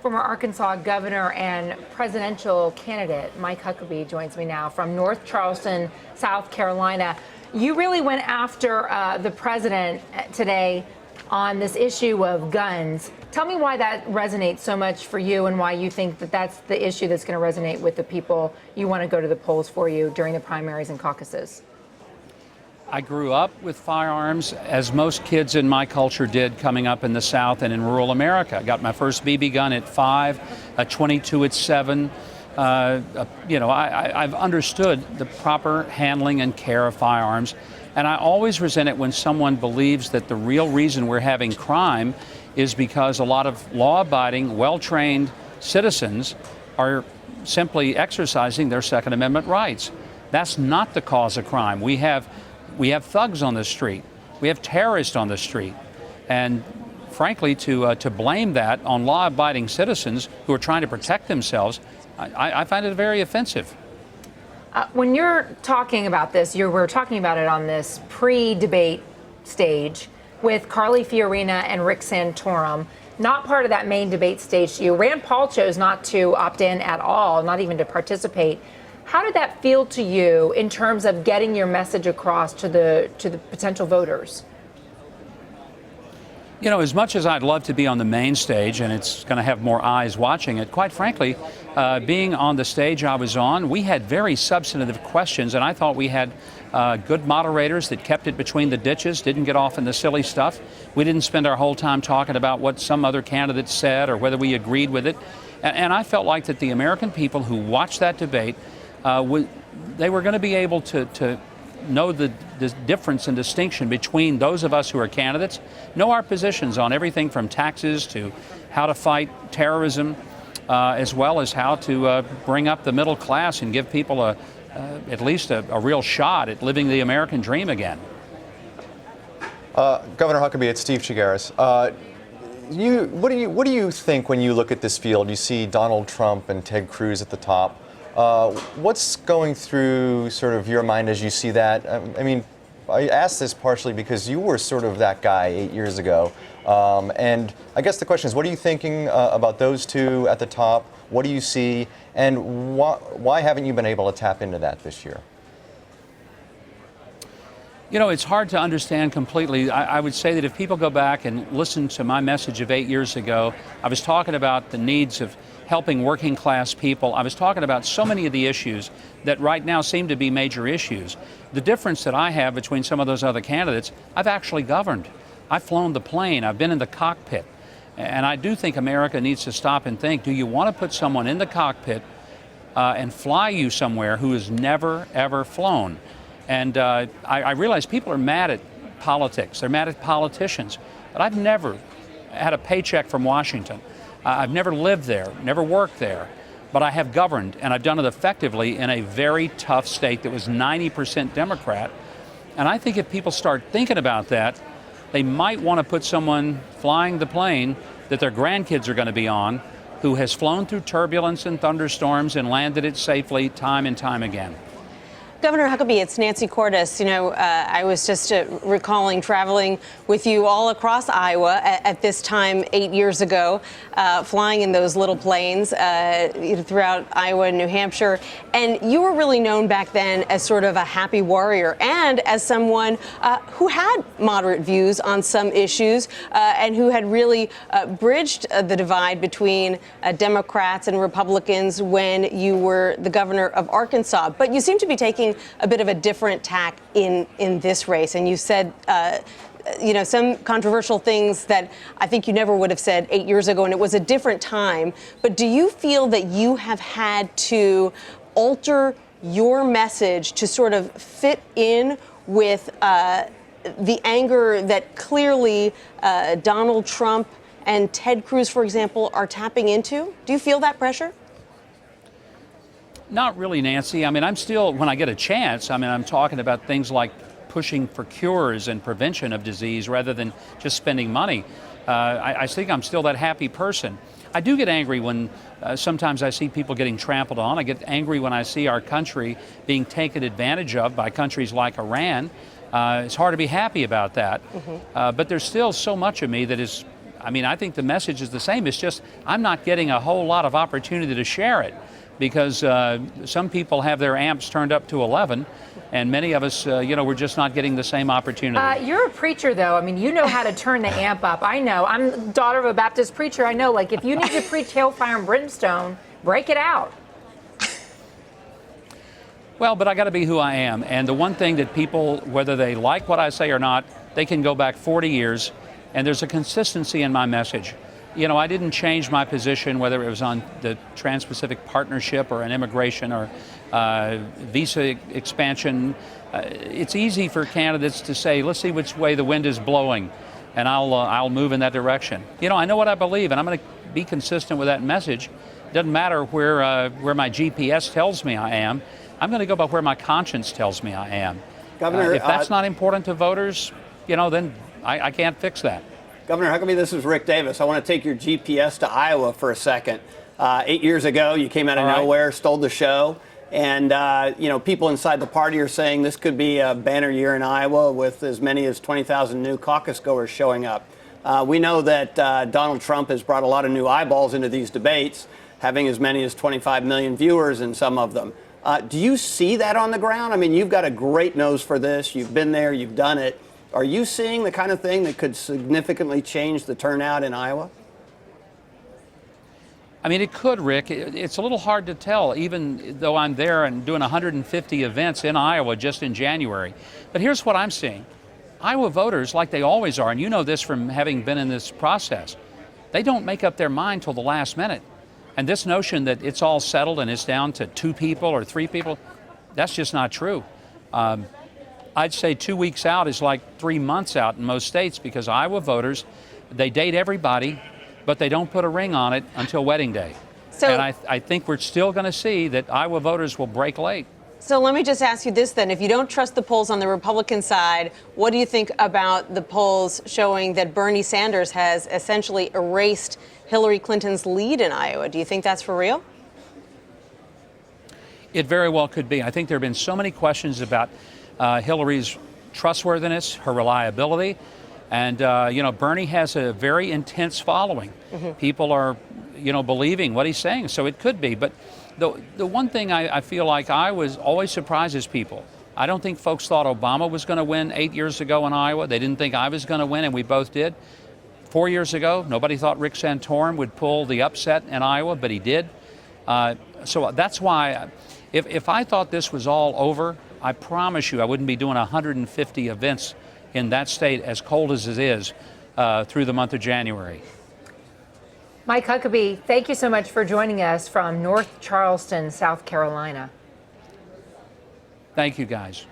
Former Arkansas governor and presidential candidate Mike Huckabee joins me now from North Charleston, South Carolina. You really went after the president today on this issue of guns. Tell me why that resonates so much for you and why you think that that's the issue that's going to resonate with the people you want to go to the polls for you during the primaries and caucuses. I grew up with firearms, as most kids in my culture did coming up in the South and in rural America. I got my first BB gun at 5, a 22 at 7. I've understood the proper handling and care of firearms, and I always resent it when someone believes that the real reason we're having crime is because a lot of law-abiding, well-trained citizens are simply exercising their Second Amendment rights. That's not the cause of crime. We have thugs on the street. We have terrorists on the street. And frankly, to blame that on law-abiding citizens who are trying to protect themselves, I find it very offensive. When you're talking about this, we're talking about it on this pre-debate stage with Carly Fiorina and Rick Santorum, not part of that main debate stage to you. Rand Paul chose not to opt in at all, not even to participate. How did that feel to you in terms of getting your message across to the potential voters? You know, as much as I'd love to be on the main stage, and it's going to have more eyes watching it, quite frankly, being on the stage I was on, we had very substantive questions, and I thought we had good moderators that kept it between the ditches, didn't get off in the silly stuff. We didn't spend our whole time talking about what some other candidate said or whether we agreed with it. And I felt like that the American people who watched that debate, they were going to be able to know the difference and distinction between those of us who are candidates, know our positions on everything from taxes to how to fight terrorism, as well as how to bring up the middle class and give people at least a real shot at living the American dream again. Governor Huckabee, it's Steve Chaggaris. What do you think when you look at this field? You see Donald Trump and Ted Cruz at the top. What's going through sort of your mind as you see that? I mean, I asked this partially because you were sort of that guy 8 years ago. And I guess the question is, what are you thinking about those two at the top? What do you see? And why haven't you been able to tap into that this year? You know, it's hard to understand completely. I would say that if people go back and listen to my message of 8 years ago, I was talking about the needs of helping working class people. I was talking about so many of the issues that right now seem to be major issues. The difference that I have between some of those other candidates, I've actually governed. I've flown the plane. I've been in the cockpit. And I do think America needs to stop and think, do you want to put someone in the cockpit and fly you somewhere who has never, ever flown? And I realize people are mad at politics. They're mad at politicians. But I've never had a paycheck from Washington. I've never lived there, never worked there, but I have governed, and I've done it effectively in a very tough state that was 90% Democrat. And I think if people start thinking about that, they might want to put someone flying the plane that their grandkids are going to be on, who has flown through turbulence and thunderstorms and landed it safely time and time again. Governor Huckabee, it's Nancy Cordes. You know, I was just recalling traveling with you all across Iowa at this time 8 years ago, flying in those little planes throughout Iowa and New Hampshire. And you were really known back then as sort of a happy warrior and as someone who had moderate views on some issues and who had really bridged the divide between Democrats and Republicans when you were the governor of Arkansas. But you seem to be taking a bit of a different tack in this race. And you said, some controversial things that I think you never would have said 8 years ago, and it was a different time. But do you feel that you have had to alter your message to sort of fit in with the anger that clearly Donald Trump and Ted Cruz, for example, are tapping into? Do you feel that pressure? Not really, Nancy. I mean, I'm still, when I get a chance, I'm talking about things like pushing for cures and prevention of disease rather than just spending money. I think I'm still that happy person. I do get angry when sometimes I see people getting trampled on. I get angry when I see our country being taken advantage of by countries like Iran. It's hard to be happy about that. But there's still so much of me that is I mean, I think the message is the same. It's just I'm not getting a whole lot of opportunity to share it because some people have their amps turned up to 11, and many of us, we're just not getting the same opportunity. You're a preacher, though. I mean, you know how to turn the amp up. I know. I'm daughter of a Baptist preacher. I know, like, if you need to preach hellfire and brimstone, break it out. Well, but I got to be who I am. And the one thing that people, whether they like what I say or not, they can go back 40 years, and there's a consistency in my message. I didn't change my position, whether it was on the Trans-Pacific Partnership or on immigration or visa expansion. It's easy for candidates to say, let's see which way the wind is blowing, and I'll move in that direction. I know what I believe, and I'm going to be consistent with that message. It doesn't matter where my GPS tells me I am. I'm going to go by where my conscience tells me I am. Governor, if that's not important to voters, then I can't fix that. Governor Huckabee, this is Rick Davis. I want to take your GPS to Iowa for a second. 8 years ago, you came out of nowhere, stole the show, and people inside the party are saying this could be a banner year in Iowa with as many as 20,000 new caucus goers showing up. We know that Donald Trump has brought a lot of new eyeballs into these debates, having as many as 25 million viewers in some of them. Do you see that on the ground? I mean, you've got a great nose for this. You've been there. You've done it. Are you seeing the kind of thing that could significantly change the turnout in Iowa? I mean, it could, Rick. It's a little hard to tell, even though I'm there and doing 150 events in Iowa just in January. But here's what I'm seeing. Iowa voters, like they always are, and you know this from having been in this process, they don't make up their mind till the last minute. And this notion that it's all settled and it's down to 2 people or 3 people, that's just not true. I'd say 2 weeks out is like 3 months out in most states because Iowa voters, they date everybody, but they don't put a ring on it until wedding day. And I think we're still going to see that Iowa voters will break late. So let me just ask you this then. If you don't trust the polls on the Republican side, what do you think about the polls showing that Bernie Sanders has essentially erased Hillary Clinton's lead in Iowa? Do you think that's for real? It very well could be. I think there have been so many questions about Hillary's trustworthiness, her reliability, and Bernie has a very intense following. Mm-hmm. People are, believing what he's saying, so it could be. But the one thing I feel like I was always surprises people. I don't think folks thought Obama was going to win 8 years ago in Iowa. They didn't think I was going to win, and we both did. 4 years ago, nobody thought Rick Santorum would pull the upset in Iowa, but he did. So that's why, if I thought this was all over, I promise you I wouldn't be doing 150 events in that state, as cold as it is, through the month of January. Mike Huckabee, thank you so much for joining us from North Charleston, South Carolina. Thank you, guys.